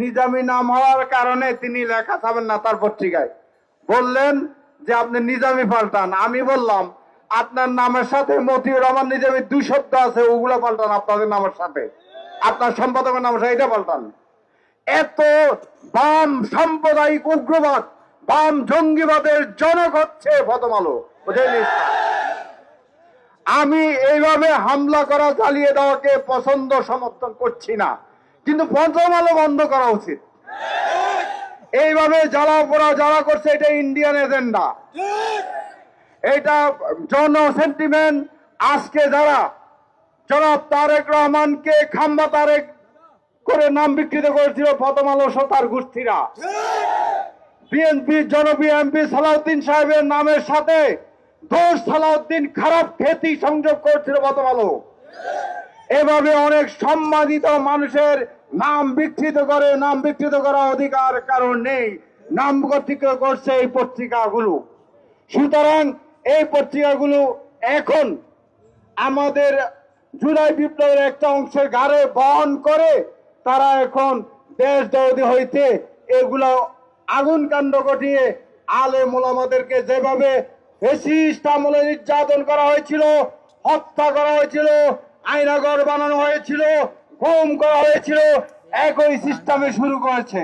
নিজামী নাম হওয়ার কারণে তিনি লেখা ছাপেন না তার পত্রিকায়। বললেন যে আপনি নিজামী পাল্টান। আমি বললাম আপনার নামের সাথে মতিউর রহমান নিজামী 2 শব্দ আছে, ওগুলো পাল্টান আপনাদের নামের সাথে, আপনার সম্পাদকের নামের সাথে এটা পাল্টান। এত বাম সাম্প্রদায়িক উগ্রবাদ, বাম জঙ্গিবাদের জনক হচ্ছে প্রথম আলো, বুঝলেন? আমি এইভাবে হামলা করা, জ্বালিয়ে দেওয়াকে পছন্দ সমর্থন করছি না, কিন্তু প্রথম আলো বন্ধ করা উচিত। এইভাবে জ্বালা পোড়া যারা করছে এটা ইন্ডিয়ান এজেন্ডা, এটা জন সেন্টিমেন্ট। আজকে যারা জনাব তারেক রহমানকে খাম্বা তারেক করে নাম বিকৃত করেছিল প্রথম আলো সহ তার গোষ্ঠীরা, বিএনপি জনপ্রিয় এমপি সালাউদ্দিন সাহেবের নামের সাথে দোষ সালাউদ্দিন খারাপ খ্যাতি সংযোগ করছিল প্রথম আলো। এভাবে অনেক সম্মানিত মানুষের নাম বিকৃত করে, নাম বিকৃত করার অধিকার কারণ নেই, নাম বিকৃত করছে এই পত্রিকাগুলো। সুতরাং এই পত্রিকাগুলো এখন আমাদের জুলাই বিপ্লবের একটা অংশের ঘাড়ে বহন করে তারা এখন দেশ দরদি হইতে এগুলো আগুন কাণ্ড ঘটিয়ে আলেম ওলামাদেরকে যেভাবে ফ্যাসিস্ট আমলে নির্যাতন করা হয়েছিল, হত্যা করা হয়েছিল, আয়নাঘর বানানো হয়েছিল, গুম করা হয়েছিল, একই সিস্টেমে শুরু করেছে।